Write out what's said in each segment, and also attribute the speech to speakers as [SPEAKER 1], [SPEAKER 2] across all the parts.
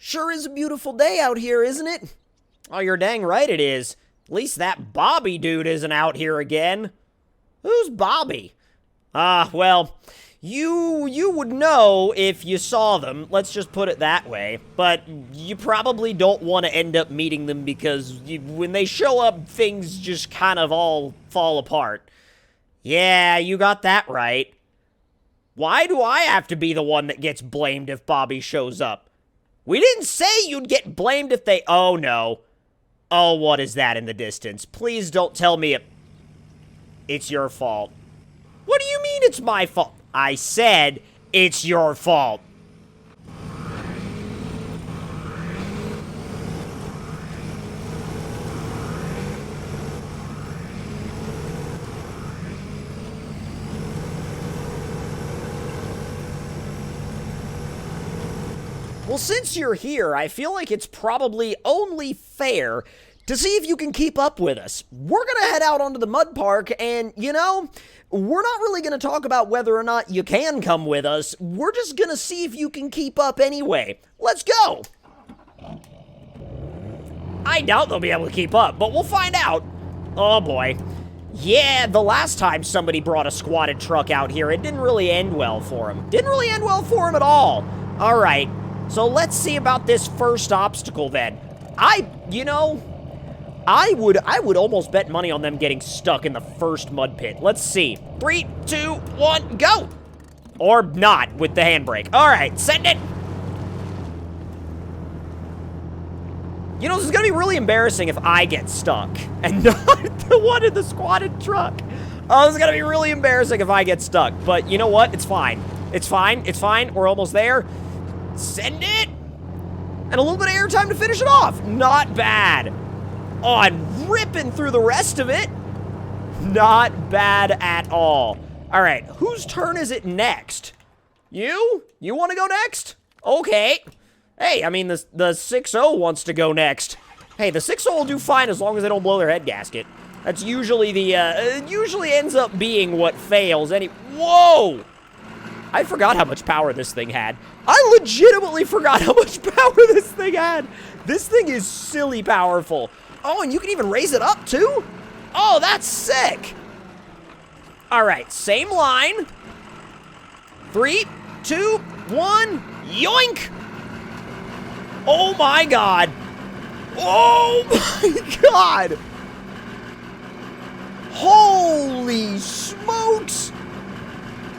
[SPEAKER 1] Sure is a beautiful day out here, isn't it? Oh, you're dang right it is. At least that Bobby dude isn't out here again. Who's Bobby? Well, you would know if you saw them, let's just put it that way. But you probably don't want to end up meeting them because when they show up, things just kind of all fall apart. Yeah, you got that right. Why do I have to be the one that gets blamed if Bobby shows up? We didn't say you'd get blamed if they... Oh, no. Oh, what is that in the distance? Please don't tell me it's your fault. What do you mean it's my fault? I said it's your fault. Well, since you're here, I feel like it's probably only fair to see if you can keep up with us. We're gonna head out onto the mud park, and, you know, we're not really gonna talk about whether or not you can come with us. We're just gonna see if you can keep up anyway. Let's go! I doubt they'll be able to keep up, but we'll find out. Oh, boy. Yeah, the last time somebody brought a squatted truck out here, it didn't really end well for him. Didn't really end well for him at all. All right. So let's see about this first obstacle then. I would almost bet money on them getting stuck in the first mud pit. Let's see. 3, 2, 1, go! Or not with the handbrake. All right, send it. You know, this is gonna be really embarrassing if I get stuck and not the one in the squatted truck. Oh, this is gonna be really embarrassing if I get stuck. But you know what? It's fine. It's fine. It's fine. We're almost there. Send it! And a little bit of airtime to finish it off. Not bad. Oh, and ripping through the rest of it. Not bad at all. All right, whose turn is it next? You? You want to go next? Okay. Hey, I mean, the 6-0 wants to go next. Hey, the 6-0 will do fine as long as they don't blow their head gasket. That's usually the, it usually ends up being what fails Whoa! I forgot how much power this thing had. I legitimately forgot how much power this thing had. This thing is silly powerful. Oh, and you can even raise it up, too? Oh, that's sick. All right, same line. 3, 2, 1, yoink. Oh, my God. Oh, my God. Holy smokes.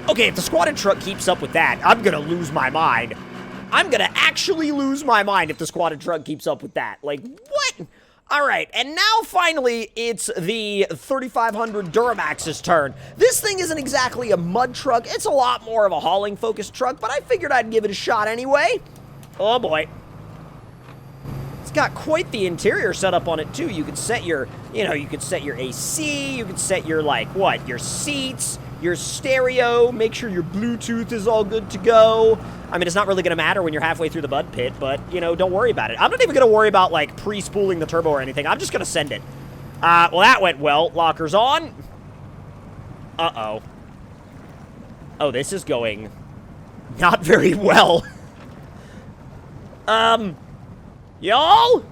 [SPEAKER 1] Okay, if the squatted truck keeps up with that, I'm gonna lose my mind. I'm gonna actually lose my mind if the squatted truck keeps up with that. Like, what? All right, and now finally, it's the 3500 Duramax's turn. This thing isn't exactly a mud truck. It's a lot more of a hauling-focused truck, but I figured I'd give it a shot anyway. Oh, boy. It's got quite the interior setup on it, too. You could set your, you could set your AC, you could set your, your seats, your stereo, make sure your Bluetooth is all good to go. I mean, it's not really going to matter when you're halfway through the mud pit, but, don't worry about it. I'm not even going to worry about, pre-spooling the turbo or anything. I'm just going to send it. Well, that went well. Lockers on. Uh-oh. Oh, this is going not very well. Y'all?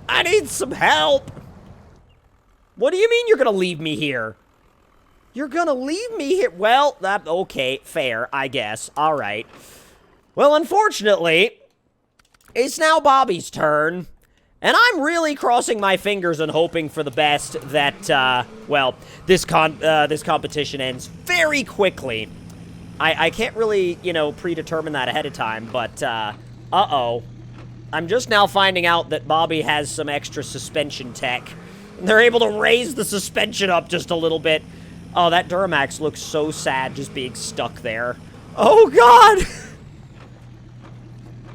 [SPEAKER 1] I need some help. What do you mean you're going to leave me here? You're gonna leave me here? Well, okay, fair, I guess. All right. Well, unfortunately, it's now Bobby's turn, and I'm really crossing my fingers and hoping for the best that, well, this competition ends very quickly. I can't really, predetermine that ahead of time, but, uh-oh. I'm just now finding out that Bobby has some extra suspension tech. They're able to raise the suspension up just a little bit. Oh, that Duramax looks so sad just being stuck there. Oh, God!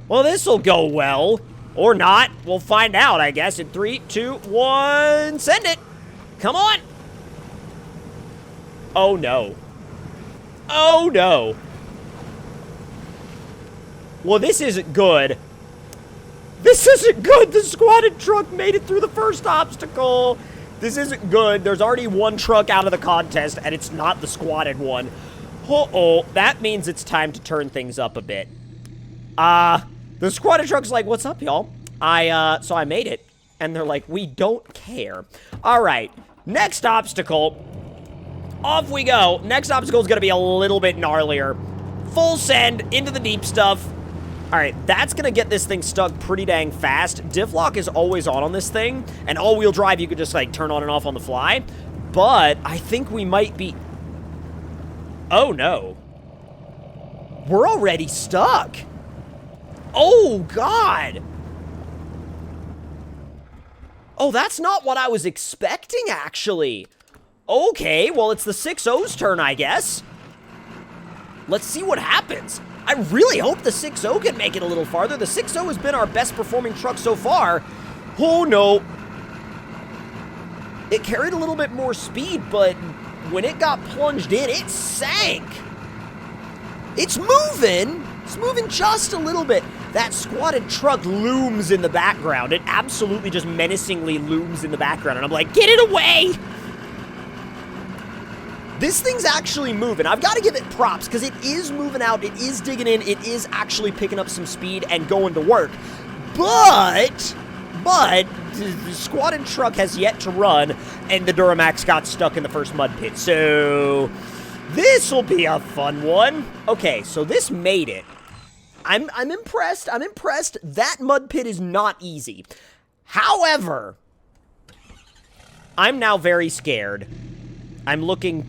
[SPEAKER 1] Well, this'll go well. Or not. We'll find out, I guess, in 3, 2, 1... Send it! Come on! Oh, no. Oh, no. Well, this isn't good. This isn't good! The squatted truck made it through the first obstacle! This isn't good. There's already one truck out of the contest, and it's not the squatted one. Uh-oh. That means it's time to turn things up a bit. The The squatted truck's like, what's up, y'all? So I made it. And they're like, we don't care. All right, next obstacle. Off we go. Next obstacle is going to be a little bit gnarlier. Full send into the deep stuff. All right, that's going to get this thing stuck pretty dang fast. Diff lock is always on this thing, and all-wheel drive you could just, like, turn on and off on the fly. But I think we might be... Oh, no. We're already stuck. Oh, God. Oh, that's not what I was expecting, actually. Okay, well, it's the 6-0's turn, I guess. Let's see what happens. I really hope the 6-0 can make it a little farther. The 6-0 has been our best performing truck so far. Oh, no. It carried a little bit more speed, but when it got plunged in, it sank. It's moving. It's moving just a little bit. That squatted truck looms in the background. It absolutely just menacingly looms in the background. And I'm like, get it away. This thing's actually moving. I've got to give it props because it is moving out. It is digging in. It is actually picking up some speed and going to work. But the squatted truck has yet to run, and the Duramax got stuck in the first mud pit. So this will be a fun one. Okay, so this made it. I'm impressed. I'm impressed. That mud pit is not easy. However, I'm now very scared. I'm looking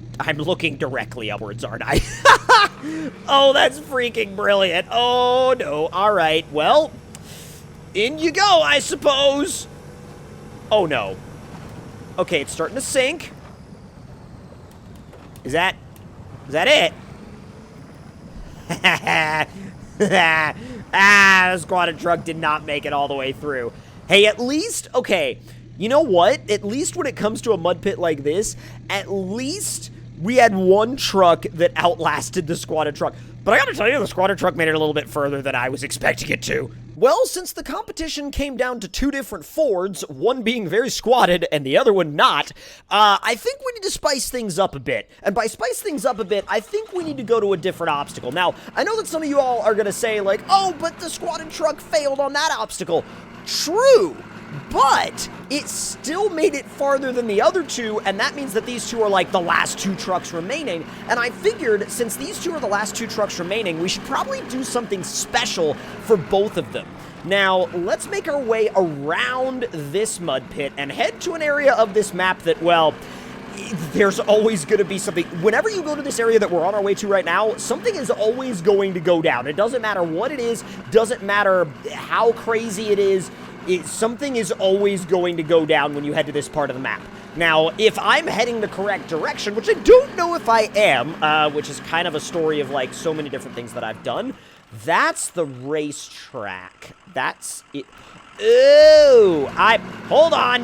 [SPEAKER 1] directly upwards, aren't I? Oh, that's freaking brilliant. Oh, no. All right. Well, in you go, I suppose. Oh, no. Okay, it's starting to sink. Is that it? The squatted truck did not make it all the way through. Hey, at least, okay, you know what? At least when it comes to a mud pit like this, at least we had one truck that outlasted the squatted truck. But I gotta tell you, the squatted truck made it a little bit further than I was expecting it to. Well, since the competition came down to two different Fords, one being very squatted and the other one not, I think we need to spice things up a bit. And by spice things up a bit, I think we need to go to a different obstacle. Now, I know that some of you all are gonna say, like, oh, but the squatted truck failed on that obstacle. True. But it still made it farther than the other two, and that means that these two are like the last two trucks remaining. And I figured since these two are the last two trucks remaining, we should probably do something special for both of them. Now, let's make our way around this mud pit and head to an area of this map that, well, there's always going to be something. Whenever you go to this area that we're on our way to right now, something is always going to go down. It doesn't matter what it is, doesn't matter how crazy it is. Something is always going to go down when you head to this part of the map. Now, if I'm heading the correct direction, which I don't know if I am, which is kind of a story of, like, so many different things that I've done, that's the racetrack. That's it. Ooh, hold on.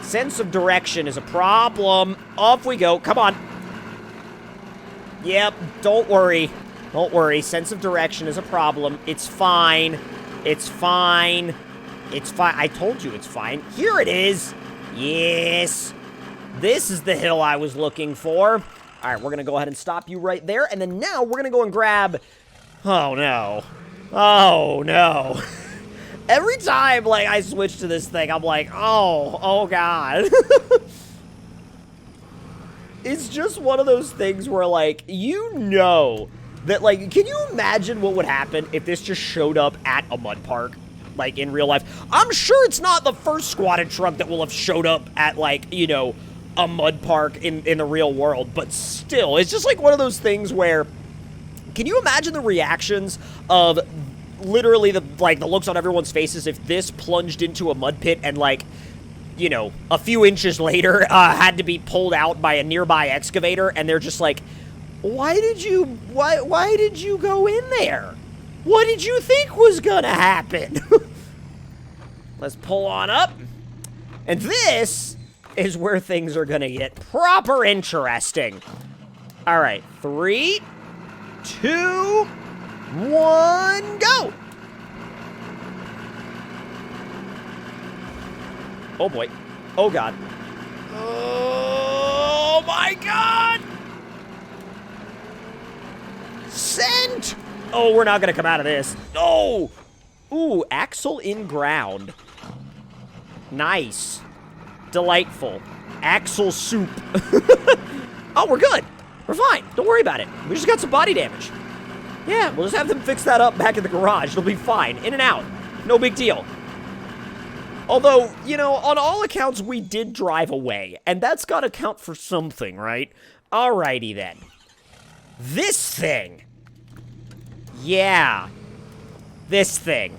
[SPEAKER 1] Sense of direction is a problem. Off we go. Come on. Yep, don't worry. Don't worry. Sense of direction is a problem. It's fine. It's fine. It's fine. I told you it's fine. Here it is. Yes. This is the hill I was looking for. All right, we're going to go ahead and stop you right there. And then now we're going to go and grab... Oh, no. Oh, no. Every time, like, I switch to this thing, I'm like, oh God. It's just one of those things where, like, you know... that, like, can you imagine what would happen if this just showed up at a mud park, like, in real life? I'm sure it's not the first squatted truck that will have showed up at, like, you know, a mud park in the real world, but still, it's just, like, one of those things where, can you imagine the reactions of literally the looks on everyone's faces if this plunged into a mud pit and, like, you know, a few inches later, had to be pulled out by a nearby excavator, and they're just like, why did you go in there? What did you think was gonna happen? Let's pull on up. And this is where things are gonna get proper interesting. All right, 3, 2, 1, go. Oh boy. Oh God. Oh my God. Sent! Oh, we're not gonna come out of this. No! Ooh, axle in ground. Nice. Delightful. Axle soup. Oh, we're good. We're fine. Don't worry about it. We just got some body damage. Yeah, we'll just have them fix that up back in the garage. It'll be fine. In and out. No big deal. Although, you know, on all accounts, we did drive away. And that's gotta count for something, right? Alrighty then. This thing. Yeah. This thing.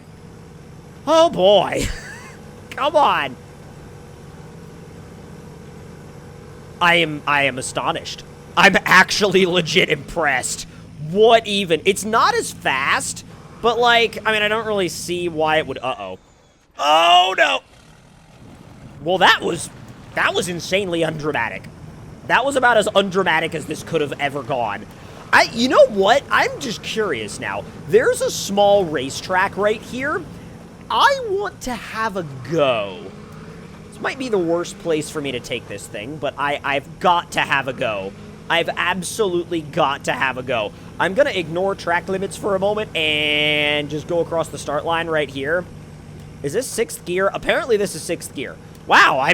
[SPEAKER 1] Oh boy. Come on. I am astonished. I'm actually legit impressed. What even? It's not as fast, but like, I mean, I don't really see why it would, uh-oh. Oh no! Well, that was insanely undramatic. That was about as undramatic as this could have ever gone. You know what? I'm just curious now. There's a small racetrack right here. I want to have a go. This might be the worst place for me to take this thing, but I've got to have a go. I've absolutely got to have a go. I'm gonna ignore track limits for a moment and just go across the start line right here. Is this 6th gear? Apparently this is 6th gear. Wow, I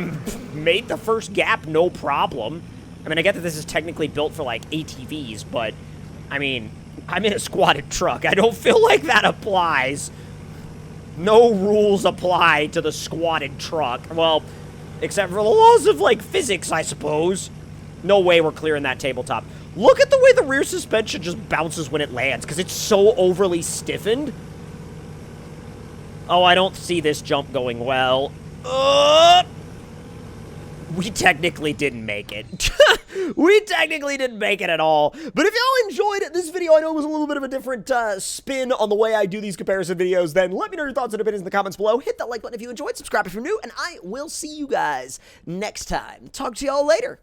[SPEAKER 1] made the first gap no problem. I mean, I get that this is technically built for, like, ATVs, but, I mean, I'm in a squatted truck. I don't feel like that applies. No rules apply to the squatted truck. Well, except for the laws of, like, physics, I suppose. No way we're clearing that tabletop. Look at the way the rear suspension just bounces when it lands, because it's so overly stiffened. Oh, I don't see this jump going well. We technically didn't make it. We technically didn't make it at all. But if y'all enjoyed this video, I know it was a little bit of a different spin on the way I do these comparison videos, then let me know your thoughts and opinions in the comments below. Hit that like button if you enjoyed, subscribe if you're new, and I will see you guys next time. Talk to y'all later.